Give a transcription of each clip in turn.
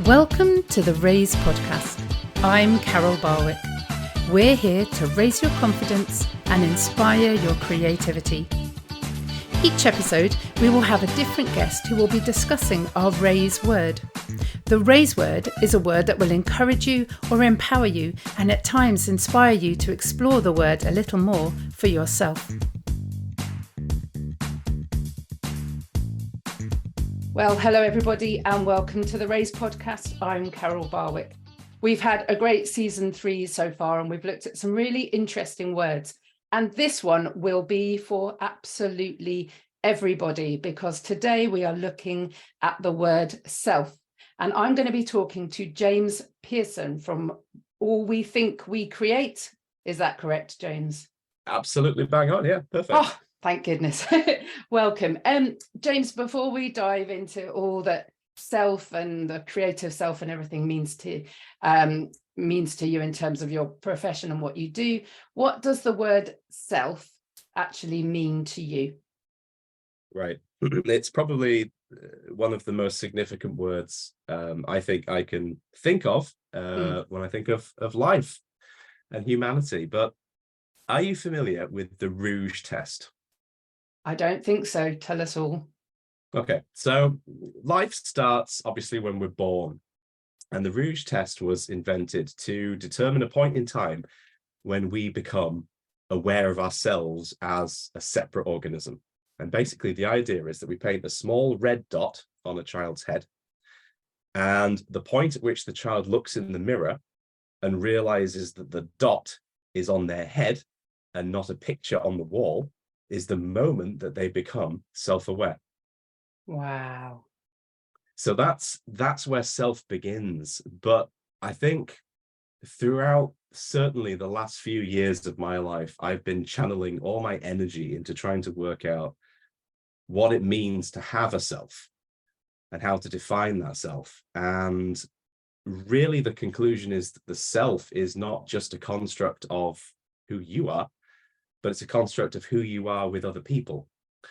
Welcome to the Raise podcast. I'm Carol Barwick. We're here to raise your confidence and inspire your creativity. Each episode, we will have a different guest who will be discussing our Raise word. The Raise word is a word that will encourage you or empower you and at times inspire you to explore the word a little more for yourself. Well, hello everybody and welcome to the Raise podcast. I'm Carol Barwick. We've had a great season 3 so far and we've looked at some really interesting words. And this one will be for absolutely everybody because today we are looking at the word self. And I'm going to be talking to James Pearson from All We Think We Create. Is that correct, James? Absolutely bang on, yeah, perfect. Oh, thank goodness. Welcome. James, before we dive into all that self and the creative self and everything means to you in terms of your profession and what you do, what does the word self actually mean to you? Right. It's probably one of the most significant words I think I can think of when I think of life and humanity. But are you familiar with the Rouge test? I don't think so. Tell us all. Okay, so life starts obviously when we're born, and the Rouge test was invented to determine a point in time when we become aware of ourselves as a separate organism. And basically the idea is that we paint a small red dot on a child's head, and the point at which the child looks in the mirror and realizes that the dot is on their head and not a picture on the wall is the moment that they become self-aware. Wow. So that's where self begins. But I think throughout certainly the last few years of my life, I've been channeling all my energy into trying to work out what it means to have a self and how to define that self. And really the conclusion is that the self is not just a construct of who you are, but it's a construct of who you are with other people.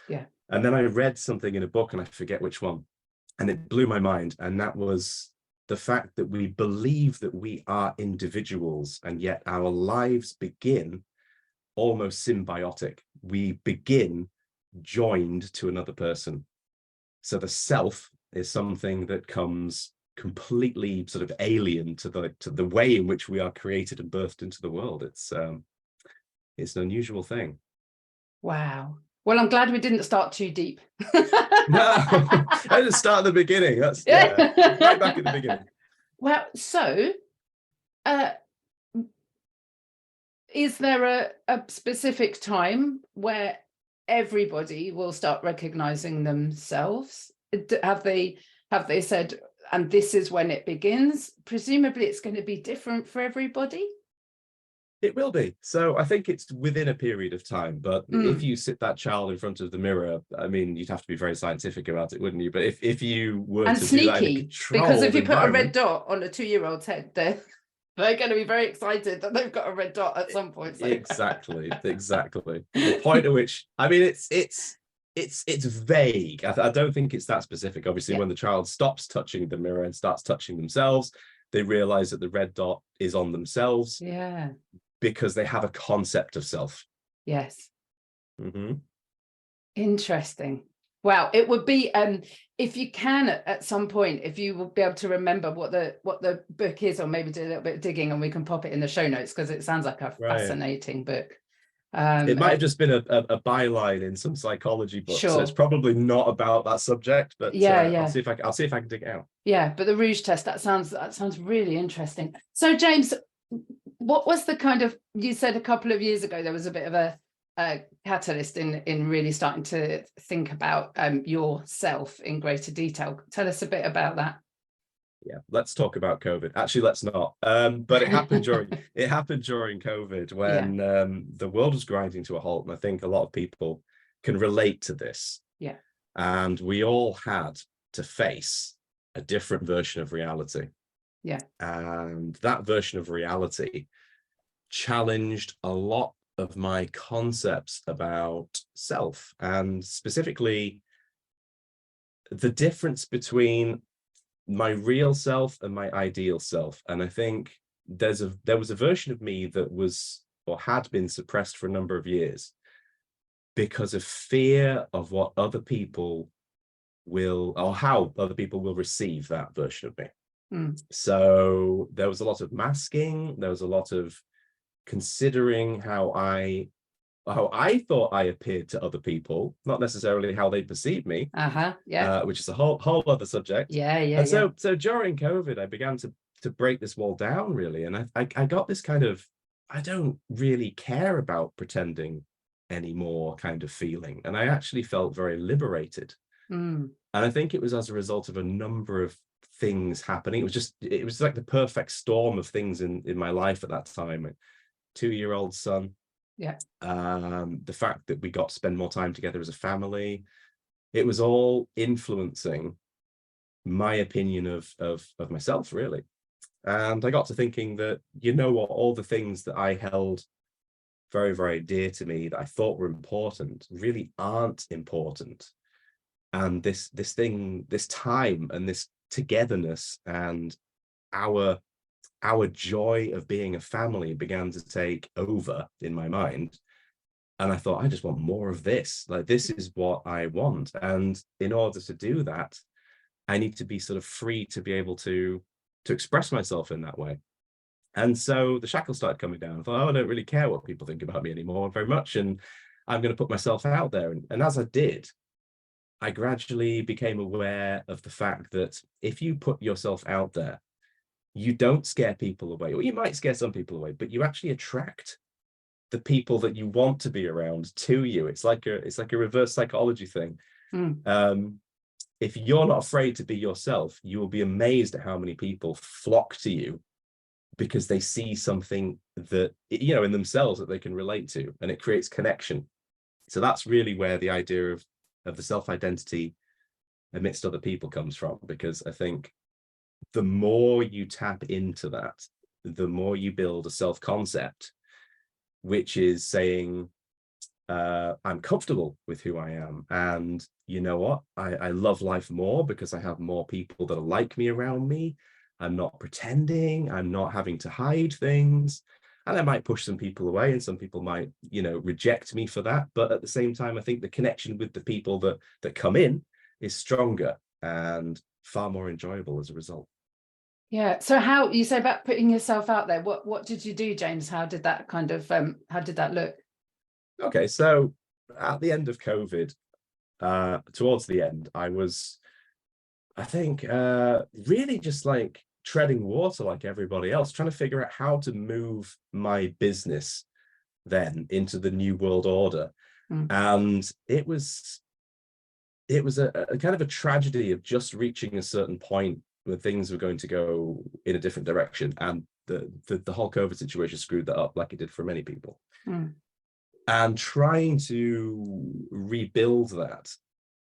Yeah. And then I read something in a book, and I forget which one, and it blew my mind. And that was the fact that we believe that we are individuals, and yet our lives begin almost symbiotic. We begin joined to another person. So the self is something that comes completely sort of alien to the way in which we are created and birthed into the world. It's an unusual thing. Wow. Well, I'm glad we didn't start too deep. No, I just start at the beginning. That's right back at the beginning. Well, so is there a specific time where everybody will start recognizing themselves? Have they said, and this is when it begins? Presumably it's going to be different for everybody. It will be. So I think it's within a period of time. But if you sit that child in front of the mirror, I mean, you'd have to be very scientific about it, wouldn't you? But if you were and to sneaky, do that in a controlled because if you put a environment, red dot on a 2-year-old's head, they're going to be very excited that they've got a red dot at some point. So. Exactly. The point at which, I mean, it's vague. I don't think it's that specific. Obviously, when the child stops touching the mirror and starts touching themselves, they realize that the red dot is on themselves. Yeah. Because they have a concept of self. Yes. Mm-hmm. Interesting. Wow. It would be if you can at some point, if you will be able to remember what the book is, or maybe do a little bit of digging and we can pop it in the show notes because it sounds like a fascinating book. It might have just been a byline in some psychology book, sure. So it's probably not about that subject. But I'll see if I can dig it out. Yeah, but the Rouge test, that sounds really interesting. So James, what was the kind of, you said a couple of years ago there was a bit of a catalyst in really starting to think about yourself in greater detail. Tell us a bit about that. Yeah, let's talk about COVID. Actually, let's not. But it happened during COVID when the world was grinding to a halt, and I think a lot of people can relate to this. Yeah. And we all had to face a different version of reality. Yeah. And that version of reality challenged a lot of my concepts about self, and specifically the difference between my real self and my ideal self. And I think there was a version of me that was or had been suppressed for a number of years because of fear of what other people will, or how other people will receive that version of me. So there was a lot of masking, there was a lot of considering how I thought I appeared to other people, not necessarily how they perceive me. Yeah. Which is a whole other subject. Yeah. So during COVID, I began to break this wall down, really, and I got this kind of, I don't really care about pretending anymore kind of feeling, and I actually felt very liberated. And I think it was as a result of a number of things happening. It was like the perfect storm of things in my life at that time. A 2-year-old son. Yeah. The fact that we got to spend more time together as a family, it was all influencing my opinion of myself, really. And I got to thinking that, you know what, all the things that I held very, very dear to me that I thought were important really aren't important. And this time and this togetherness and our joy of being a family began to take over in my mind. And I thought, I just want more of this. Like, this is what I want. And in order to do that, I need to be sort of free to be able to express myself in that way. And so the shackles started coming down. I thought, oh, I don't really care what people think about me anymore very much. And I'm going to put myself out there. And as I did, I gradually became aware of the fact that if you put yourself out there, you don't scare people away, or you might scare some people away, but you actually attract the people that you want to be around to you. It's like a reverse psychology thing. If you're not afraid to be yourself, you will be amazed at how many people flock to you because they see something that, you know, in themselves that they can relate to, and it creates connection. So that's really where the idea of the self-identity amidst other people comes from, because I think the more you tap into that, the more you build a self-concept, which is saying, I'm comfortable with who I am. And you know what? I love life more because I have more people that are like me around me. I'm not pretending. I'm not having to hide things. And I might push some people away, and some people might, you know, reject me for that. But at the same time, I think the connection with the people that come in is stronger and far more enjoyable as a result. Yeah. So how you say about putting yourself out there, what did you do, James? How did that kind of how did that look? Okay, so at the end of COVID, towards the end, I was, I think, really just like treading water like everybody else, trying to figure out how to move my business then into the new world order. And it was a kind of a tragedy of just reaching a certain point where things were going to go in a different direction, and the whole COVID situation screwed that up, like it did for many people. And trying to rebuild that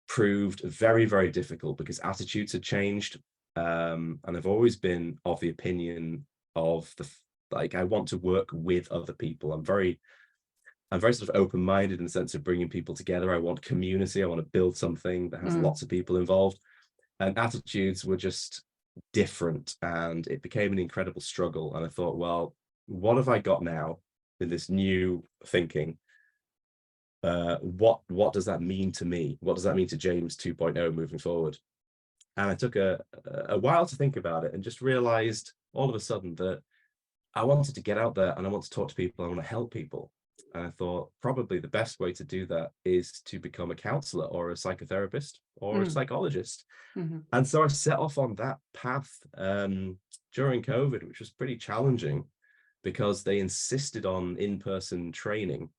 proved very, very difficult because attitudes had changed. And I've always been of the opinion of like, I want to work with other people. I'm very sort of open-minded in the sense of bringing people together. I want community. I want to build something that has lots of people involved. And attitudes were just different, and it became an incredible struggle. And I thought, well, what have I got now in this new thinking? What does that mean to me? What does that mean to James 2.0 moving forward? And I took a while to think about it, and just realized all of a sudden that I wanted to get out there and I want to talk to people. I want to help people. And I thought probably the best way to do that is to become a counselor or a psychotherapist or a psychologist. And so I set off on that path during COVID, which was pretty challenging because they insisted on in-person training.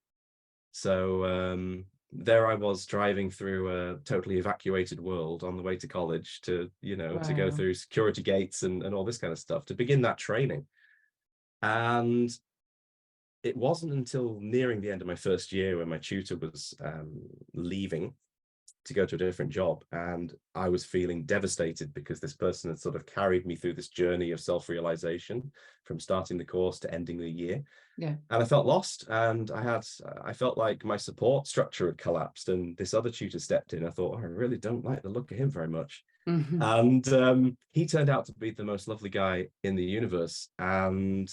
So there I was, driving through a totally evacuated world on the way to college to, you know, to go through security gates and all this kind of stuff to begin that training. And it wasn't until nearing the end of my first year, when my tutor was leaving, to go to a different job, and I was feeling devastated because this person had sort of carried me through this journey of self-realization from starting the course to ending the year. Yeah. And I felt lost, and I felt like my support structure had collapsed, and this other tutor stepped in. I thought, oh, I really don't like the look of him very much. Mm-hmm. And he turned out to be the most lovely guy in the universe, and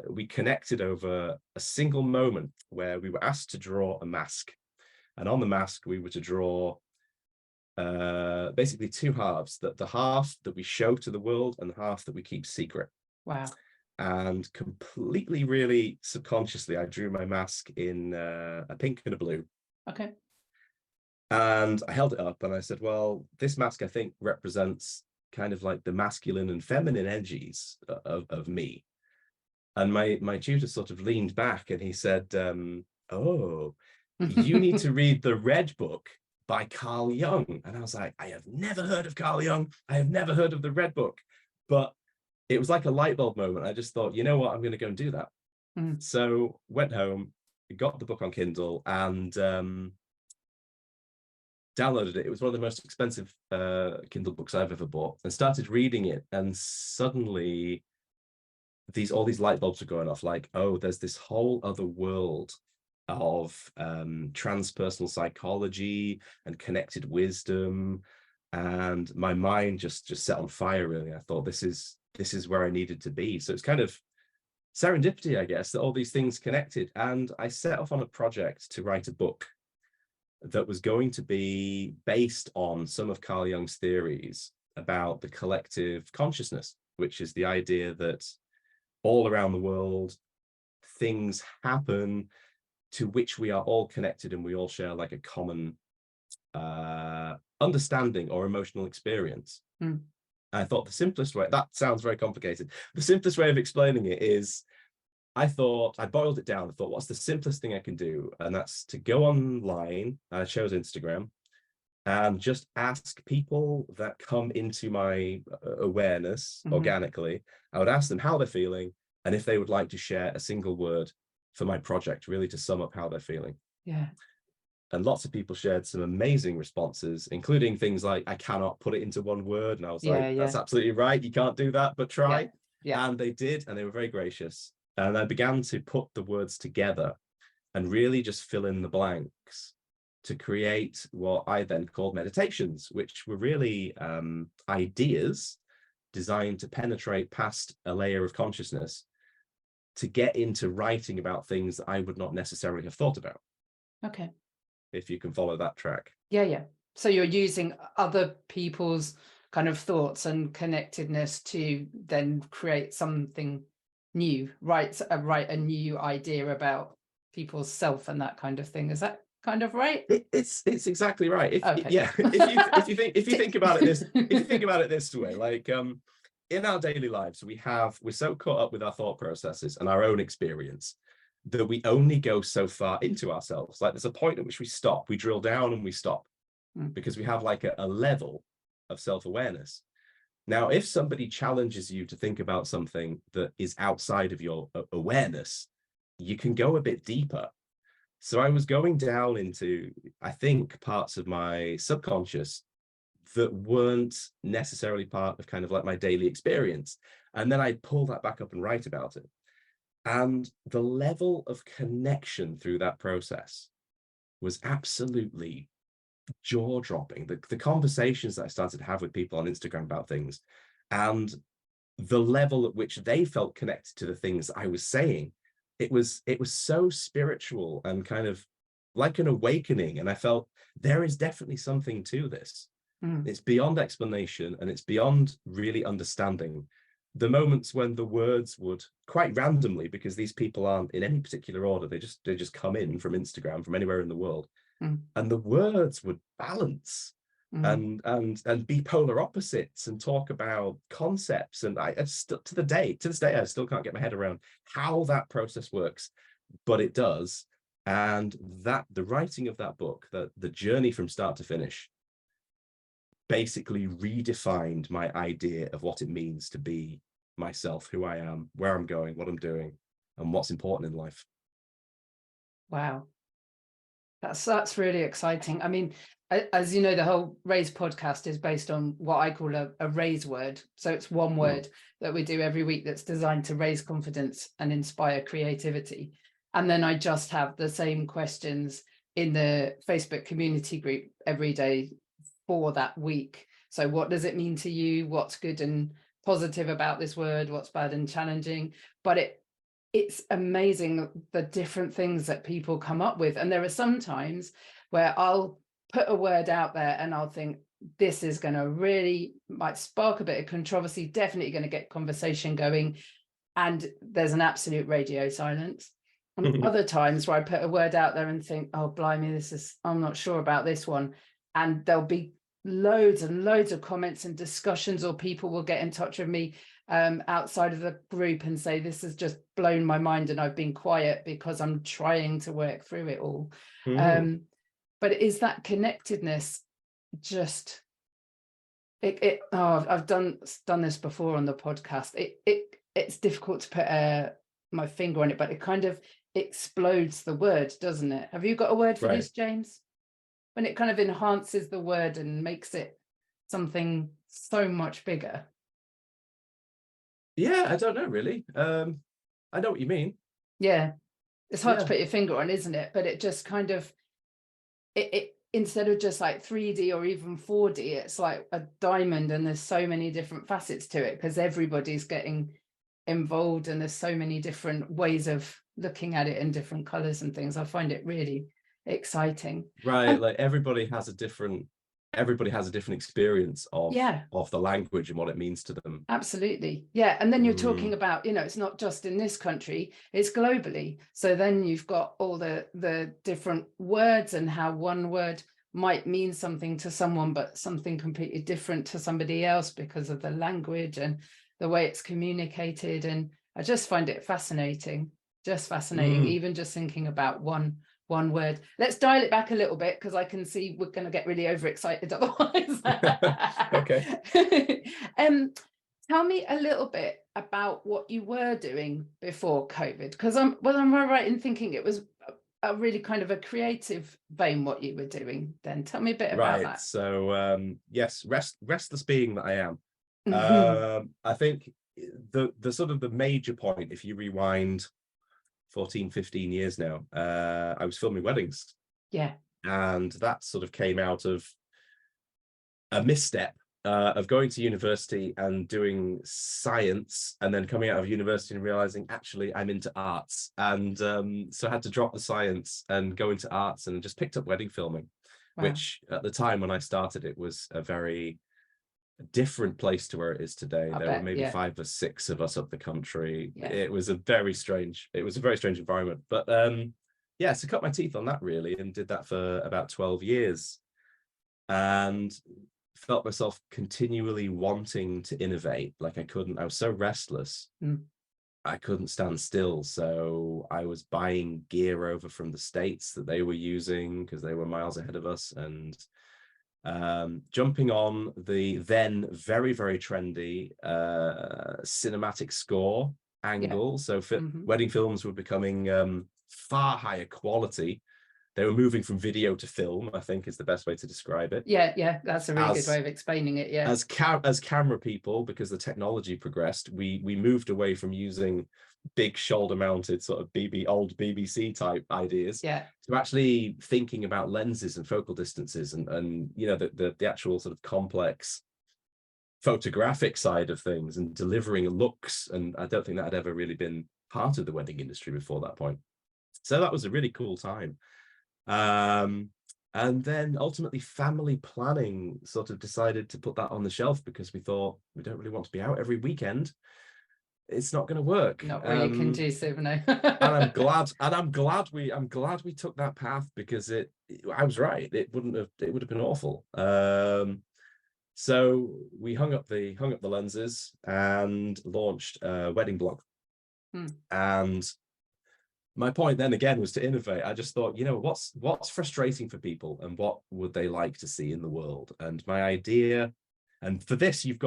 we connected over a single moment where we were asked to draw a mask, and on the mask we were to draw basically two halves, that the half that we show to the world and the half that we keep secret. Wow. And completely, really subconsciously, I drew my mask in a pink and a blue. Okay. And I held it up and I said, well, this mask, I think, represents kind of like the masculine and feminine energies of me. And my tutor sort of leaned back and he said, oh, you need to read The Red Book by Carl Jung. And I was like, I have never heard of Carl Jung. I have never heard of The Red Book. But it was like a light bulb moment. I just thought, you know what, I'm going to go and do that. Mm. So went home, got the book on Kindle, and downloaded it. It was one of the most expensive Kindle books I've ever bought, and started reading it. And suddenly all these light bulbs are going off, like, oh, there's this whole other world of transpersonal psychology and connected wisdom. And my mind just set on fire, really. I thought, this is where I needed to be. So it's kind of serendipity, I guess, that all these things connected. And I set off on a project to write a book that was going to be based on some of Carl Jung's theories about the collective consciousness, which is the idea that all around the world, things happen to which we are all connected, and we all share like a common understanding or emotional experience. Mm. I thought the simplest way, that sounds very complicated, the simplest way of explaining it is, I boiled it down. I thought, what's the simplest thing I can do? And that's to go online. I chose Instagram and just ask people that come into my awareness organically. I would ask them how they're feeling and if they would like to share a single word for my project, really to sum up how they're feeling. Yeah. And lots of people shared some amazing responses, including things like, I cannot put it into one word. And I was like, that's absolutely right. You can't do that, but try. Yeah. And they did, and they were very gracious. And I began to put the words together and really just fill in the blanks to create what I then called meditations, which were really ideas designed to penetrate past a layer of consciousness to get into writing about things that I would not necessarily have thought about. Okay. If you can follow that track. Yeah. So you're using other people's kind of thoughts and connectedness to then create something new, write a new idea about people's self and that kind of thing. Is that kind of right? It's exactly right. Okay. Yeah. If you think about it this way, like in our daily lives, we're so caught up with our thought processes and our own experience that we only go so far into ourselves. Like there's a point at which we stop, we drill down and we stop because we have like a level of self-awareness. Now, if somebody challenges you to think about something that is outside of your awareness, you can go a bit deeper. So I was going down into, I think, parts of my subconscious that weren't necessarily part of kind of like my daily experience. And then I'd pull that back up and write about it. And the level of connection through that process was absolutely jaw-dropping. The conversations that I started to have with people on Instagram about things, and the level at which they felt connected to the things I was saying, it was so spiritual and kind of like an awakening. And I felt there is definitely something to this. It's beyond explanation, and it's beyond really understanding. The moments when the words would quite randomly, because these people aren't in any particular order, they just come in from Instagram, from anywhere in the world, and the words would balance and be polar opposites and talk about concepts. And I still to this day I still can't get my head around how that process works, but it does. And that the writing of that book, the journey from start to finish, basically redefined my idea of what it means to be myself, who I am, where I'm going, what I'm doing, and what's important in life. Wow. That's really exciting. I mean, as you know, the whole Raise podcast is based on what I call a raise word. So it's one word that we do every week that's designed to raise confidence and inspire creativity. And then I just have the same questions in the Facebook community group every day for that week. So what does it mean to you? What's good and positive about this word? What's bad and challenging? But it's amazing the different things that people come up with. And there are some times where I'll put a word out there and I'll think, this is going to really might spark a bit of controversy, definitely going to get conversation going. And there's an absolute radio silence. And other times where I put a word out there and think, oh, blimey, I'm not sure about this one. And there'll be loads and loads of comments and discussions, or people will get in touch with me outside of the group and say, this has just blown my mind and I've been quiet because I'm trying to work through it all. But is that connectedness just I've done this before on the podcast. It's difficult to put my finger on it, but it kind of explodes the word, doesn't it? Have you got a word for this, James? When it kind of enhances the word and makes it something so much bigger. Yeah, I don't know really. I know what you mean. Yeah, it's hard to put your finger on, isn't it? But it just kind of it instead of just like 3D or even 4D, it's like a diamond, and there's so many different facets to it because everybody's getting involved, and there's so many different ways of looking at it in different colors and things. I find it really exciting. Right, like everybody has a different experience of the language and what it means to them. Absolutely. Yeah. And then you're talking about, it's not just in this country, it's globally. So then you've got all the different words and how one word might mean something to someone, but something completely different to somebody else because of the language and the way it's communicated. And I just find it fascinating, even just thinking about one word. Let's dial it back a little bit because I can see we're going to get really overexcited otherwise. Okay. Tell me a little bit about what you were doing before COVID, because I'm right in thinking it was a really kind of a creative vein what you were doing then. Tell me a bit about that. So yes, restless being that I am. I think the sort of the major point, if you rewind 14, 15 years now, I was filming weddings. Yeah. And that sort of came out of a misstep of going to university and doing science, and then coming out of university and realizing actually I'm into arts. And so I had to drop the science and go into arts, and just picked up wedding filming, which at the time when I started, it was a very different place to where it is today. There were maybe 5 or 6 of us up the country. It was a very strange environment, but so cut my teeth on that really, and did that for about 12 years, and felt myself continually wanting to innovate. Like I was so restless. I couldn't stand still, so I was buying gear over from the States that they were using because they were miles ahead of us, and jumping on the then very, very trendy cinematic score angle. So wedding films were becoming far higher quality. They were moving from video to film, I think is the best way to describe it. Yeah, that's a really good way of explaining it. Yeah. As camera people, because the technology progressed, we moved away from using big shoulder mounted sort of old BBC type ideas to actually thinking about lenses and focal distances and the actual sort of complex photographic side of things and delivering looks. And I don't think that had ever really been part of the wedding industry before that point. So that was a really cool time. And then ultimately family planning sort of decided to put that on the shelf because we thought we don't really want to be out every weekend. It's not going to work. Not really conducive, no. And I'm glad we took that path, because I was right. It would have been awful. So we hung up the lenses and launched a wedding blog. And my point then again was to innovate. I just thought, what's frustrating for people and what would they like to see in the world? And my idea, and for this, you've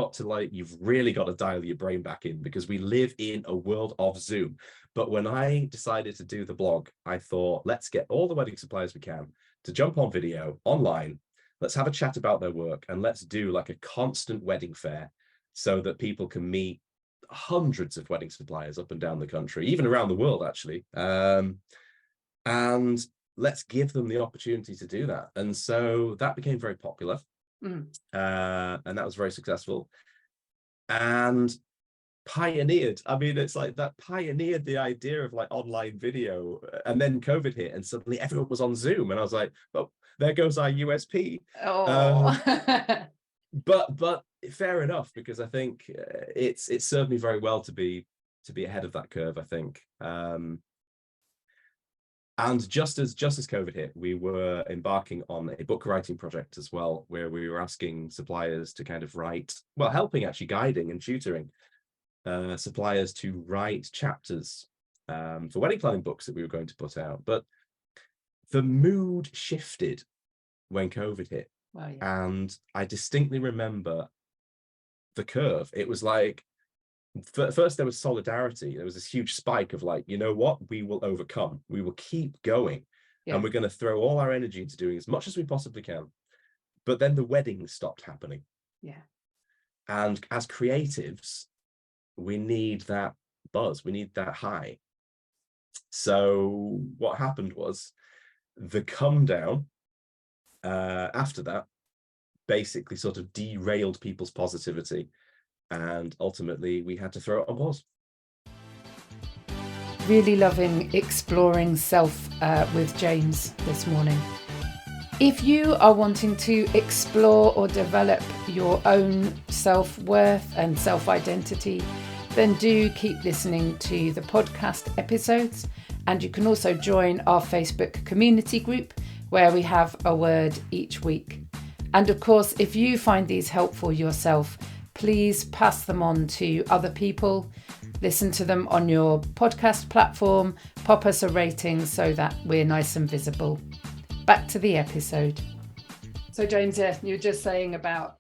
really got to dial your brain back in, because we live in a world of Zoom. But when I decided to do the blog, I thought, let's get all the wedding suppliers we can. to jump on video online. Let's have a chat about their work, and let's do like a constant wedding fair so that people can meet hundreds of wedding suppliers up and down the country, even around the world, actually. And let's give them the opportunity to do that. And so that became very popular. And that was very successful. And pioneered, I mean, it's like that pioneered the idea of like online video. And then COVID hit, and suddenly everyone was on Zoom, and I was like, well, there goes our USP. But fair enough, because I think it's served me very well to be ahead of that curve, I think. And just as COVID hit, we were embarking on a book writing project as well, where we were asking suppliers to kind of write, well, helping, actually guiding and tutoring suppliers to write chapters for wedding planning books that we were going to put out. But the mood shifted when COVID hit. Well, yeah. And I distinctly remember the curve. It was like, first there was solidarity. There was this huge spike of like, you know what, we will overcome, we will keep going, and we're going to throw all our energy into doing as much as we possibly can. But then the weddings stopped happening. And as creatives, we need that buzz, we need that high. So what happened was the come down after that basically sort of derailed people's positivity, and ultimately we had to throw it on pause. Really loving exploring self with James this morning. If you are wanting to explore or develop your own self-worth and self-identity, then do keep listening to the podcast episodes, and you can also join our Facebook community group where we have a word each week. And of course, if you find these helpful yourself, please pass them on to other people, listen to them on your podcast platform, pop us a rating so that we're nice and visible. Back to the episode. So James, you were just saying about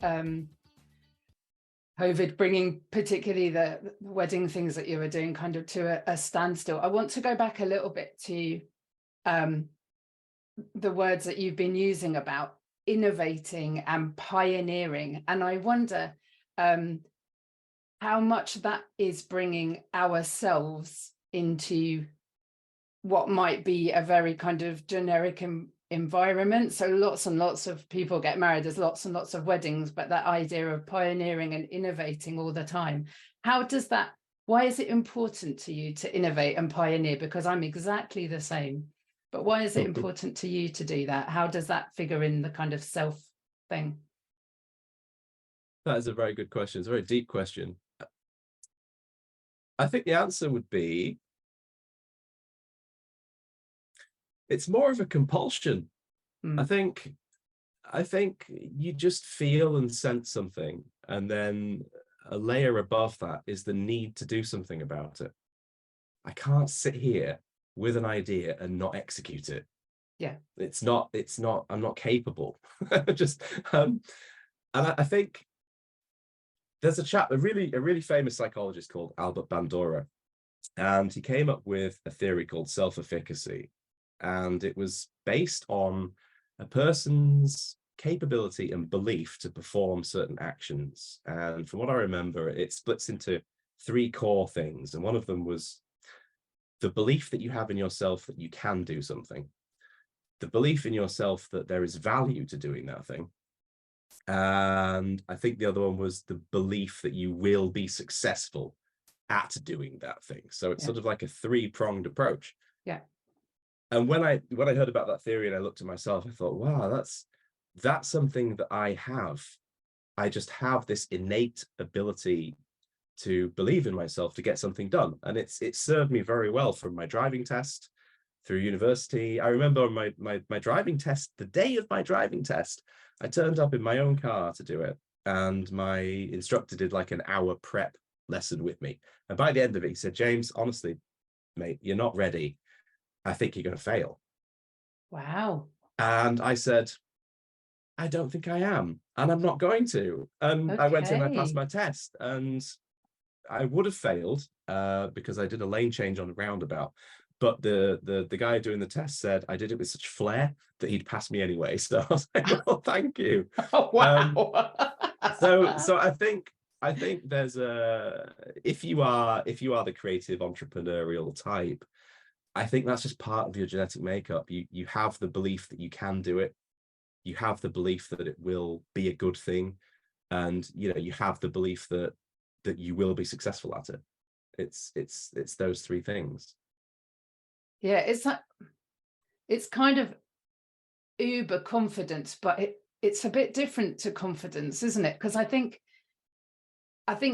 COVID bringing particularly the wedding things that you were doing kind of to a standstill. I want to go back a little bit to the words that you've been using about innovating and pioneering. And I wonder how much that is bringing ourselves into what might be a very kind of generic environment. So lots and lots of people get married, there's lots and lots of weddings, but that idea of pioneering and innovating all the time, why is it important to you to innovate and pioneer? Because I'm exactly the same. But why is it important to you to do that? How does that figure in the kind of self thing? That is a very good question. It's a very deep question. I think the answer would be, it's more of a compulsion. I think you just feel and sense something, and then a layer above that is the need to do something about it. I can't sit here with an idea and not execute it. I'm not capable. And I think there's a really famous psychologist called Albert Bandura, and he came up with a theory called self-efficacy, and it was based on a person's capability and belief to perform certain actions. And from what I remember, it splits into 3 core things, and one of them was the belief that you have in yourself that you can do something, the belief in yourself that there is value to doing that thing, and I think the other one was the belief that you will be successful at doing that thing. So it's sort of like a 3-pronged approach. And when I heard about that theory and I looked at myself, I thought, wow, that's something that I have. I just have this innate ability to believe in myself to get something done. And it served me very well from my driving test through university. I remember my driving test, the day of my driving test, I turned up in my own car to do it. And my instructor did like an hour prep lesson with me. And by the end of it, he said, James, honestly, mate, you're not ready. I think you're going to fail. Wow. And I said, I don't think I am. And I'm not going to. And I went in, I passed my test, and I would have failed because I did a lane change on a roundabout. but the guy doing the test said I did it with such flair that he'd pass me anyway. So I was like, well, thank you. Oh, wow. So I think there's if you are the creative entrepreneurial type, I think that's just part of your genetic makeup. You have the belief that you can do it. You have the belief that it will be a good thing, and you have the belief that you will be successful at it. It's those three things. Yeah, it's kind of uber confidence, but it's a bit different to confidence, isn't it? Because I think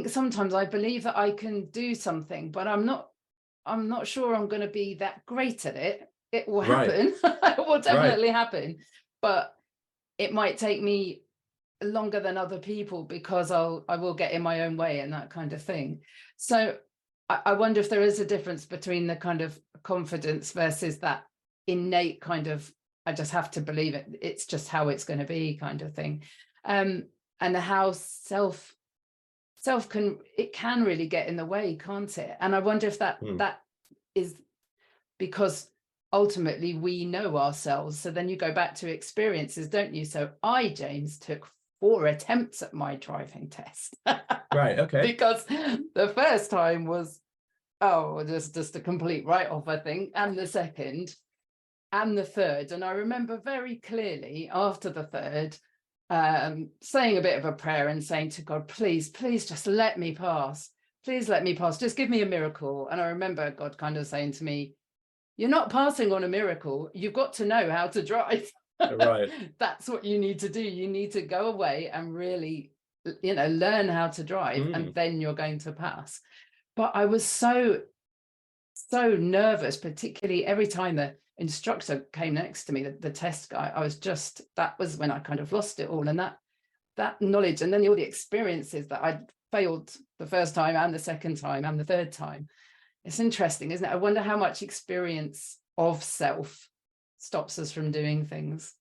sometimes I believe that I can do something, but I'm not sure I'm going to be that great at it. It will happen. It will definitely happen, but it might take me longer than other people because I will get in my own way and that kind of thing. So I wonder if there is a difference between the kind of confidence versus that innate kind of, I just have to believe it, it's just how it's going to be kind of thing. And how self can really get in the way, can't it? And I wonder if that is because ultimately we know ourselves. So then you go back to experiences, don't you? So James, took 4 attempts at my driving test. Right. Okay. Because the first time was just a complete write-off, I think, and the second and the third. And I remember very clearly after the third saying a bit of a prayer and saying to God, please just let me pass. Please let me pass. Just give me a miracle. And I remember God kind of saying to me, you're not passing on a miracle. You've got to know how to drive. Right. That's what you need to do. You need to go away and really, learn how to drive, and then you're going to pass. But I was so nervous, particularly every time the instructor came next to me, the test guy. That was when I kind of lost it all. And that knowledge, and then all the experiences that I'd failed the first time and the second time and the third time. It's interesting, isn't it? I wonder how much experience of self stops us from doing things.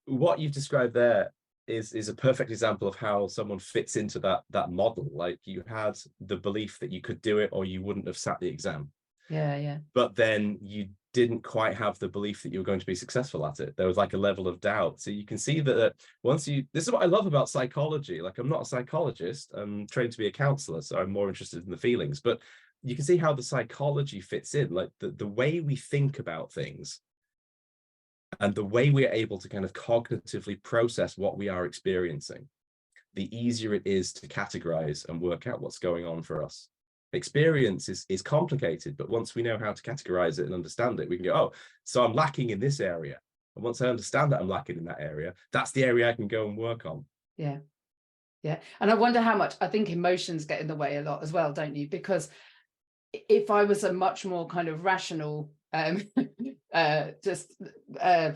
What you've described there is a perfect example of how someone fits into that model. Like, you had the belief that you could do it or you wouldn't have sat the exam. Yeah. But then you didn't quite have the belief that you were going to be successful at it. There was like a level of doubt. So you can see that this is what I love about psychology. Like, I'm not a psychologist, I'm trained to be a counselor, so I'm more interested in the feelings. But you can see how the psychology fits in, like the way we think about things and the way we're able to kind of cognitively process what we are experiencing, the easier it is to categorize and work out what's going on for us. Experience is complicated, but once we know how to categorize it and understand it, we can go, oh, so I'm lacking in this area. And once I understand that I'm lacking in that area, that's the area I can go and work on. Yeah. And I wonder how much, I think emotions get in the way a lot as well, don't you? Because if I was a much more kind of rational,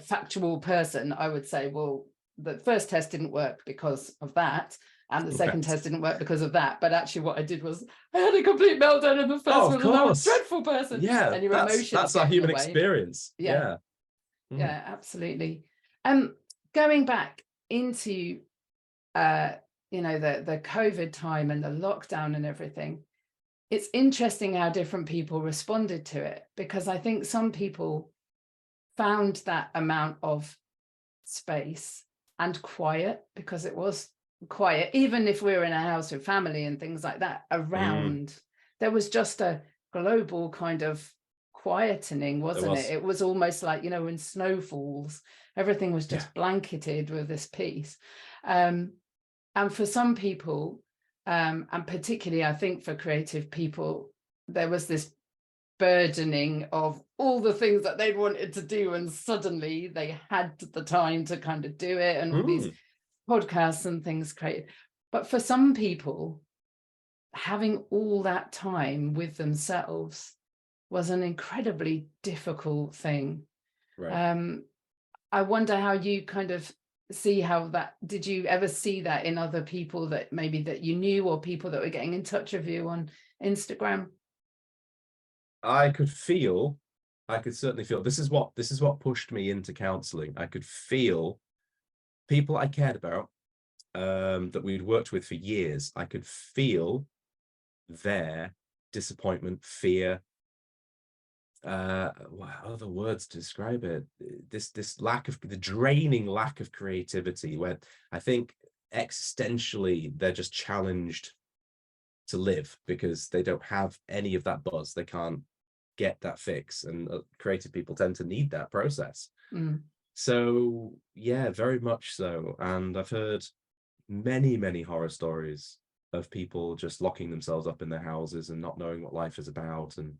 factual person, I would say, well, the first test didn't work because of that, and the second test didn't work because of that. But actually what I did was I had a complete meltdown in the first one, and I was a dreadful person. Yeah, and your emotions, that's our human experience. Yeah, absolutely. Going back into the COVID time and the lockdown and everything, it's interesting how different people responded to it, because I think some people found that amount of space and quiet, because it was quiet, even if we were in a house with family and things like that around. There was just a global kind of quietening, wasn't it? It was almost like, when snow falls, everything was just blanketed with this peace. And for some people, and particularly I think for creative people, there was this burgeoning of all the things that they'd wanted to do, and suddenly they had the time to kind of do it, and all these podcasts and things created. But for some people, having all that time with themselves was an incredibly difficult thing. I wonder how you kind of see how that, did you ever see that in other people that maybe that you knew, or people that were getting in touch with you on Instagram? I could certainly feel, this is what pushed me into counseling. I could feel people I cared about, that we'd worked with for years. I could feel their disappointment, fear, what other words to describe it? This lack of, the draining lack of creativity, where I think existentially they're just challenged to live because they don't have any of that buzz. They can't get that fix, and creative people tend to need that process. So yeah, very much so. And I've heard many horror stories of people just locking themselves up in their houses and not knowing what life is about. And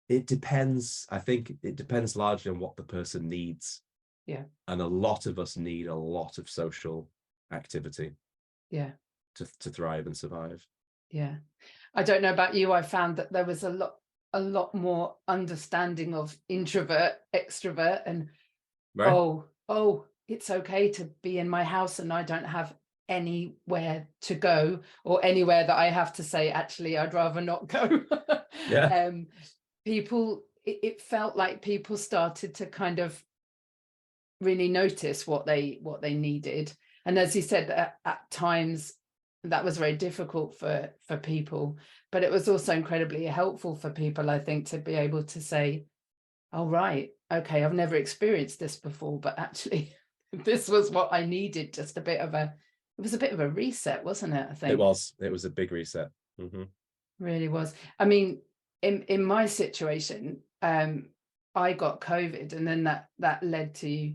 it depends. I think it depends largely on what the person needs. Yeah. And a lot of us need a lot of social activity. Yeah. To thrive and survive. Yeah. I don't know about you. I found that there was a lot more understanding of introvert, extrovert, and Right. oh, it's okay to be in my house and I don't have anywhere to go, or anywhere that I have to say, actually, I'd rather not go. Yeah. It felt like people started to kind of really notice what they needed. And as you said, at times that was very difficult for people, but it was also incredibly helpful for people, I think, to be able to say, oh, right, okay, I've never experienced this before, but actually this was what I needed. Just it was a bit of a reset, wasn't it? I think it was a big reset. Really was. I mean, in my situation, I got COVID, and then that led to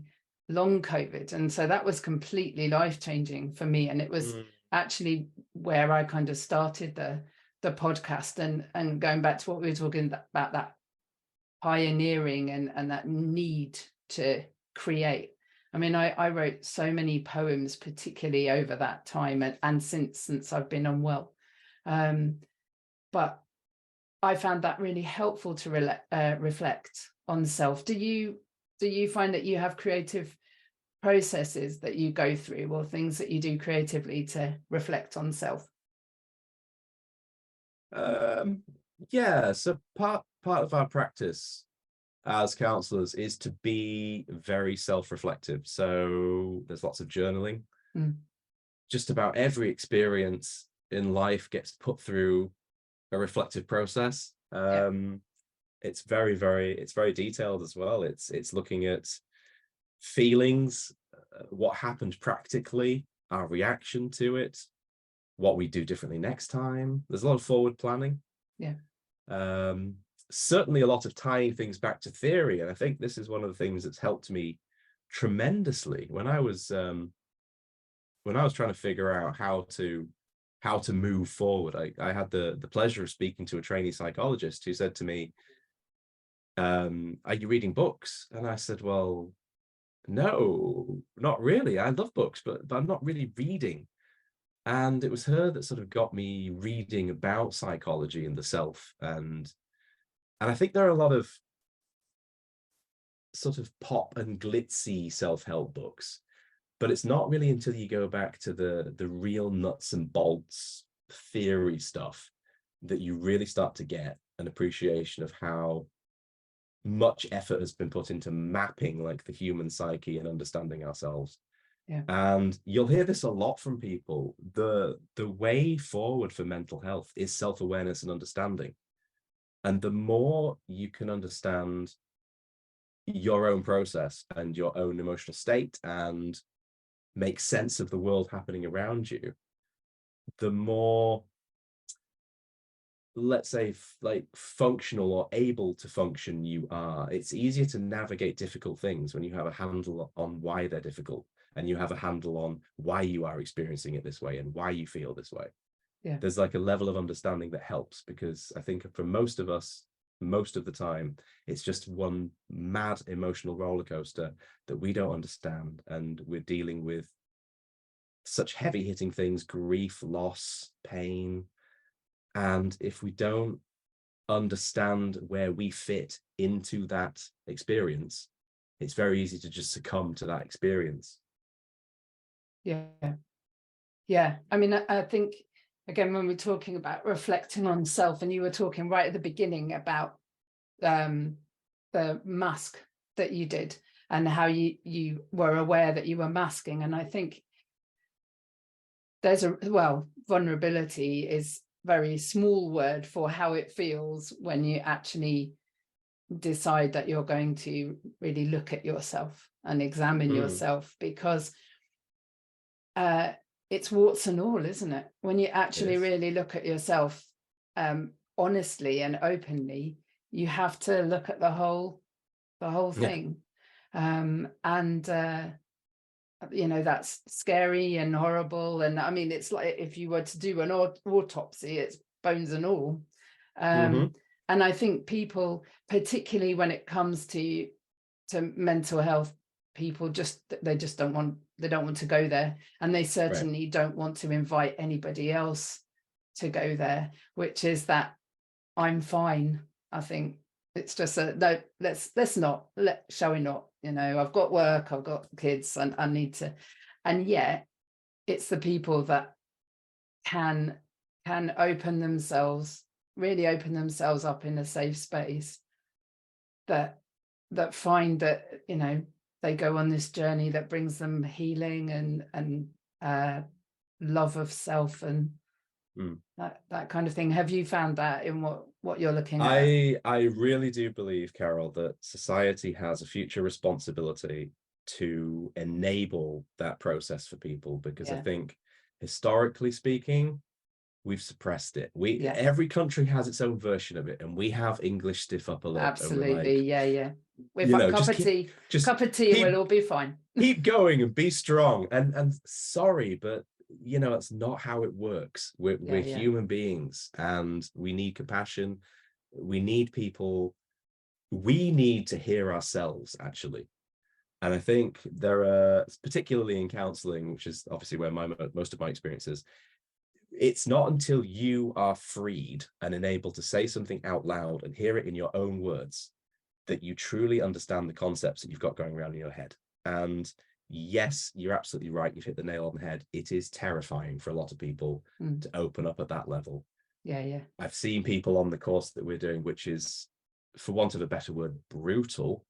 long COVID, and so that was completely life-changing for me. And it was actually where I kind of started the podcast, and going back to what we were talking about, that pioneering and that need to create. I mean, I wrote so many poems, particularly over that time, and since I've been unwell. But I found that really helpful to reflect on self. Do you find that you have creative processes that you go through, or things that you do creatively to reflect on self? Yeah, so part of our practice as counselors is to be very self-reflective. So there's lots of journaling. Just about every experience in life gets put through a reflective process. It's very detailed as well. It's looking at feelings, what happened practically, our reaction to it, what we do differently next time. There's a lot of forward planning. Certainly a lot of tying things back to theory, and I think this is one of the things that's helped me tremendously when I was trying to figure out how to move forward. I had the pleasure of speaking to a trainee psychologist who said to me, are you reading books? And I said, well, no, not really. I love books, but I'm not really reading. And it was her that sort of got me reading about psychology and the self. And I think there are a lot of sort of pop and glitzy self-help books, but it's not really until you go back to the real nuts and bolts theory stuff that you really start to get an appreciation of how much effort has been put into mapping like the human psyche and understanding ourselves. And you'll hear this a lot from people. The way forward for mental health is self-awareness and understanding. And the more you can understand your own process and your own emotional state and make sense of the world happening around you, the more, let's say, like functional or able to function you are. It's easier to navigate difficult things when you have a handle on why they're difficult, and you have a handle on why you are experiencing it this way and why you feel this way. There's like a level of understanding that helps, because I think for most of us, most of the time, it's just one mad emotional roller coaster that we don't understand, and we're dealing with such heavy hitting things: grief, loss, pain. And if we don't understand where we fit into that experience, it's very easy to just succumb to that experience. Yeah. I mean, I think, again, when we're talking about reflecting on self, and you were talking right at the beginning about the mask that you did and how you were aware that you were masking. And I think vulnerability is a very small word for how it feels when you actually decide that you're going to really look at yourself and examine yourself, because it's warts and all, isn't it? When you actually really look at yourself honestly and openly, you have to look at the whole thing. You know, that's scary and horrible. And I mean, it's like if you were to do an autopsy, it's bones and all. And I think people, particularly when it comes to mental health, people they don't want to go there, and they certainly don't want to invite anybody else to go there, which is that I'm fine. I think it's just no, shall we not, you know, I've got work, I've got kids, and I need to. And yet it's the people that can really open themselves up in a safe space, that find that, you know, they go on this journey that brings them healing and love of self and that kind of thing. Have you found that in what you're looking at? I really do believe, Carol, that society has a future responsibility to enable that process for people, because I think historically speaking, we've suppressed it. Every country has its own version of it, and we have English stiff upper lip. Absolutely, like, With you a know, cup of tea, and we'll all be fine. Keep going and be strong. And sorry, but you know, it's not how it works. We're human beings, and we need compassion. We need people. We need to hear ourselves, actually. And I think there are, particularly in counseling, which is obviously where most of my experience is, it's not until you are freed and enabled to say something out loud and hear it in your own words that you truly understand the concepts that you've got going around in your head. And yes, you're absolutely right. You've hit the nail on the head. It is terrifying for a lot of people to open up at that level. I've seen people on the course that we're doing, which is, for want of a better word, brutal.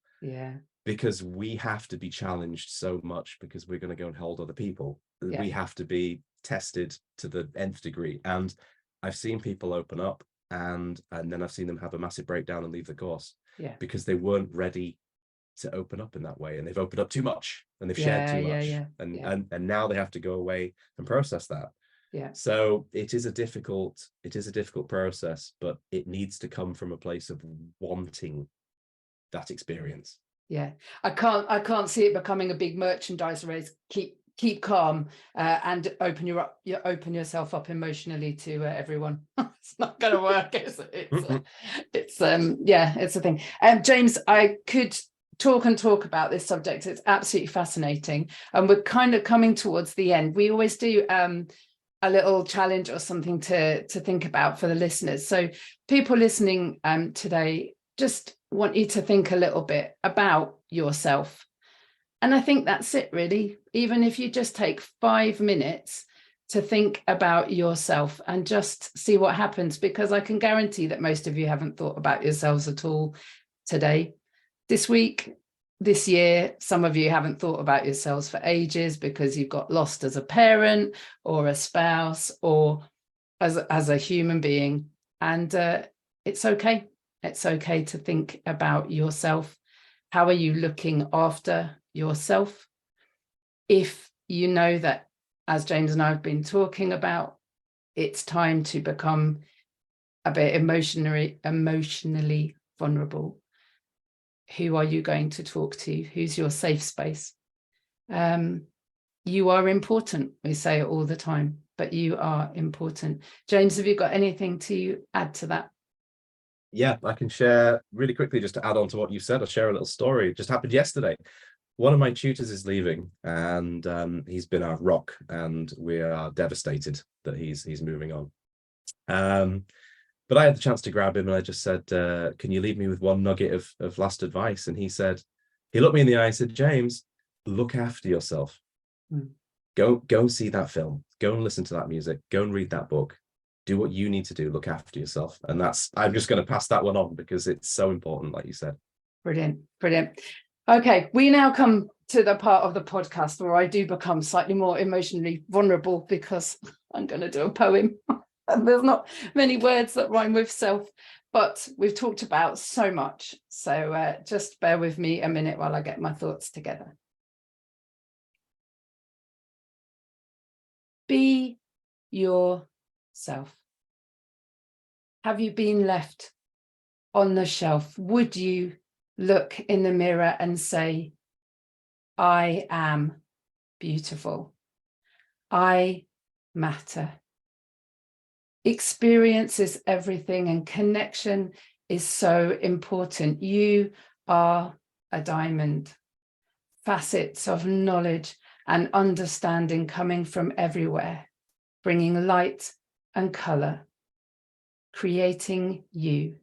Because we have to be challenged so much, because we're going to go and hold other people. We have to be tested to the nth degree. And I've seen people open up, and then I've seen them have a massive breakdown and leave the course because they weren't ready to open up in that way, and they've opened up too much, and they've shared too much, and now they have to go away and process that. So it is a difficult process, but it needs to come from a place of wanting that experience. I can't see it becoming a big merchandise race. Keep calm and open yourself up emotionally to everyone. It's not going to work, is it? It's a thing. James, I could talk about this subject. It's absolutely fascinating, and we're kind of coming towards the end. We always do a little challenge or something to think about for the listeners. So people listening today, just want you to think a little bit about yourself. And I think that's it, really. Even if you just take 5 minutes to think about yourself and just see what happens, because I can guarantee that most of you haven't thought about yourselves at all today, this week, this year. Some of you haven't thought about yourselves for ages because you've got lost as a parent or a spouse or as a human being. And it's okay. It's okay to think about yourself. How are you looking after yourself? If you know that, as James and I have been talking about, it's time to become a bit emotionally vulnerable, who are you going to talk to? Who's your safe space? You are important. We say it all the time, but you are important. James, have you got anything to add to that? Yeah, I can share really quickly, just to add on to what you said. I'll share a little story. It just happened yesterday. One of my tutors is leaving, and he's been our rock, and we are devastated that he's moving on. But I had the chance to grab him, and I just said, can you leave me with one nugget of last advice? And he looked me in the eye and said, James, look after yourself. Go and see that film. Go and listen to that music. Go and read that book. Do what you need to do. Look after yourself. And I'm just going to pass that one on because it's so important, like you said. Brilliant. Okay, we now come to the part of the podcast where I do become slightly more emotionally vulnerable, because I'm going to do a poem. And there's not many words that rhyme with self, but we've talked about so much. So just bear with me a minute while I get my thoughts together. Be yourself. Have you been left on the shelf? Would you look in the mirror and say, I am beautiful. I matter. Experience is everything, and connection is so important. You are a diamond. Facets of knowledge and understanding coming from everywhere, bringing light and colour, creating you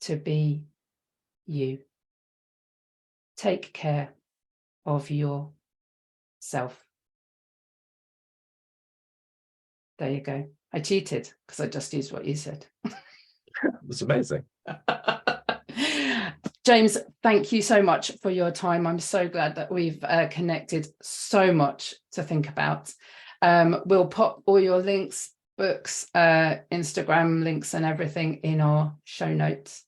to be you. Take care of yourself. There you go. I cheated because I just used what you said. That's amazing. James, thank you so much for your time. I'm so glad that we've connected so much to think about. We'll pop all your links, books, Instagram links and everything in our show notes.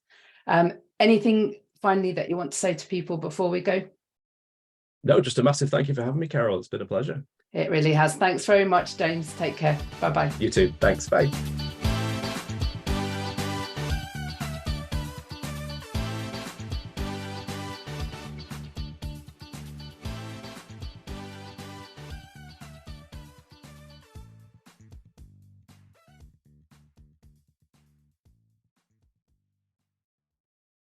Anything finally that you want to say to people before we go? No, just a massive thank you for having me, Carol. It's been a pleasure. It really has. Thanks very much, James. Take care. Bye-bye. You too. Thanks. Bye.